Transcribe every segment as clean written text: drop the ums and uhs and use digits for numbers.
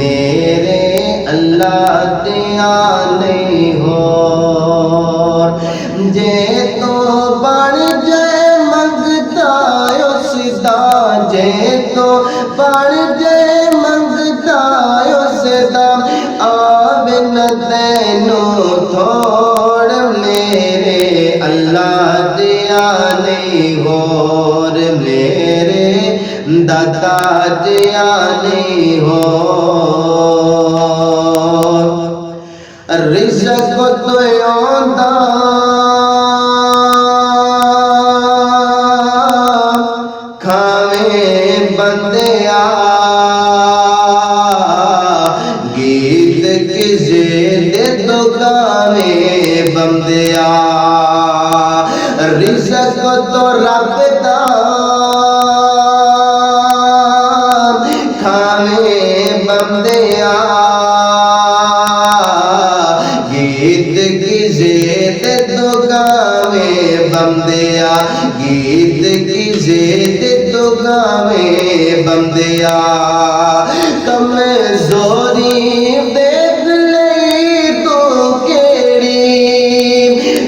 میرے اللہ دیا نہیں ہو جے تو بن جائے منگتا اس دا جے تو بن جائے منگتا اس دا آوے نہ تینوں تھوڑ میرے اللہ دیا نہیں ہور میرے دادا دیا نہیں ہو رزق تو آندا کھاویں بندیا گیت کسے دے تو گاویں بندیا رزق تو رب دا کھاویں بندیا گیت کسے دے تو گاویں بندیا گیت کسے دے تو گاویں بندیا کمزوری دیکھ لئی تو کیڑی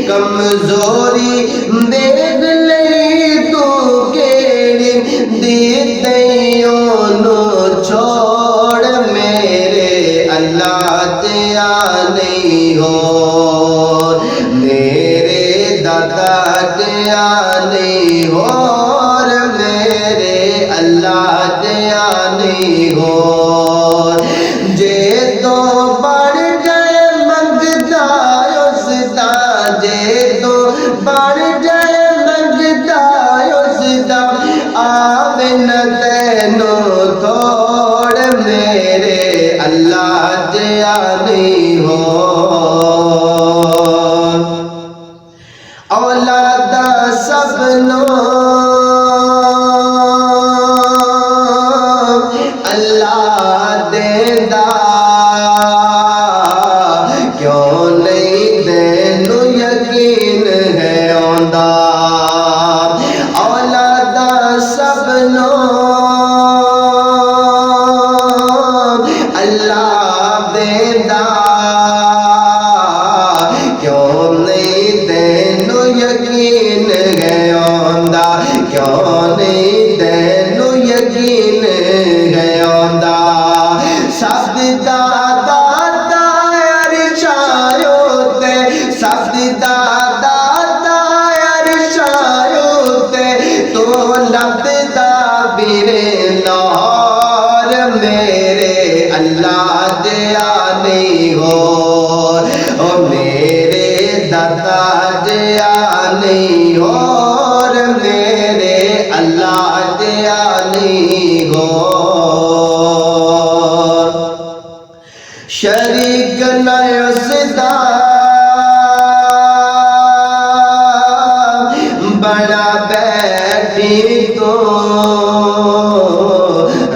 کمزوری دیکھ لئی تو کیڑی دیتیوں نو چھوڑ میرے اللہ دیا نہیں ہو میرے دادا دیا نہیں ہو میرے اللہ دیا نہیں ہو جے تو بڑھ جائے منگتا اس دا جے تو بڑھ جائے منگتا اس دا آوے نہ تینوں تھوڑ میرے اللہ دیا نہیں ہو اولاد سب نو اللہ دیندا کیوں نہیں تینوں یقین ہے آندا اولاد سب نو اللہ دیندا کیوں نہیں تینوں یقین ہے آندا کیوں نہیں تینوں یقین ہے آندا سب دادا عرشایو تے سب دادا عرشایو تے تو لبدا بیرے لاہور میرے اللہ دیا نہیں ہو او میرے دادا دیا نہیں ہو میرے اللہ دیا نہیں ہو شریک نہ اس دا بڑا بیٹھی تو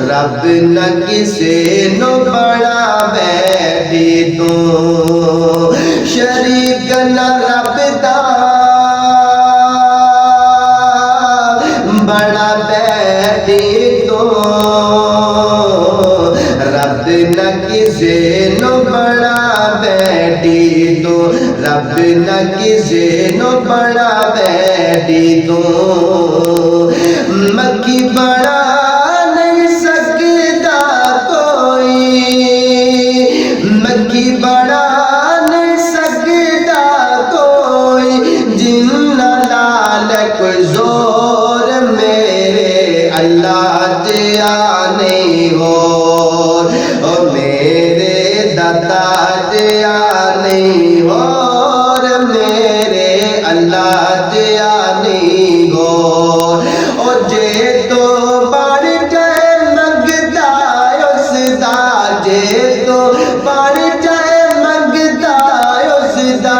رب نہ کسے نو بڑا بیٹھی تو شریک نہ رب دا بڑا بیٹھی تو رب نہ کسے نو بڑا بیٹھی تو رب نہ کسے نو بڑا بیٹھی تو مکی بڑا نہیں سکتا کوئی مکی بڑا نہیں سکتا کوئی جنہ لال کوئی زور میرے اللہ دیا نہیں ہو میرے دادا دیا نہیں ہو میرے اللہ دیا نہیں ہو او جے تو بڑھ جائے منگتا اس دا جے تو بڑھ جائے منگتا اس دا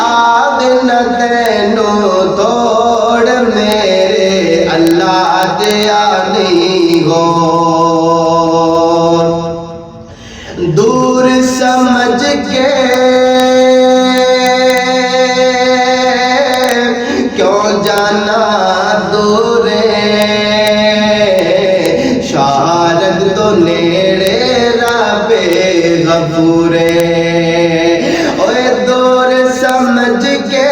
آوے نہ تینوں تھوڑ میرے اللہ دیا نہیں ہو دور سمجھ کے کیوں جانا دورے شارد تو نیڑے رب غفورے اوے دور سمجھ کے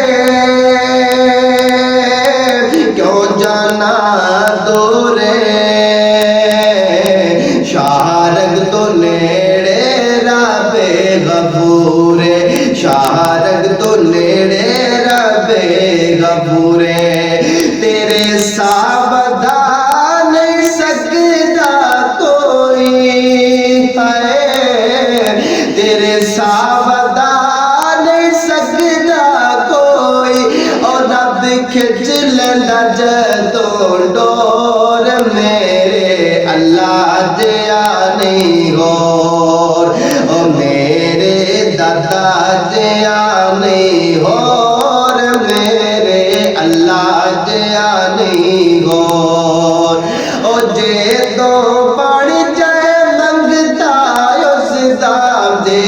کیوں جانا دورے شارگ تو نیڑے رب غفورے شارگ تو نیڑے رب غفورے تیرے سابدہ نہیں سکتا کوئی ہے تیرے سابدہ نہیں سکتا کوئی اور رب کھچ لینا جدوں ڈور میرے اللہ جیا نہیں ہور او میرے دادا جیا نہیں ہور میرے اللہ جیا نہیں ہور او جے تو پڑ جائے منگتا اس دا دے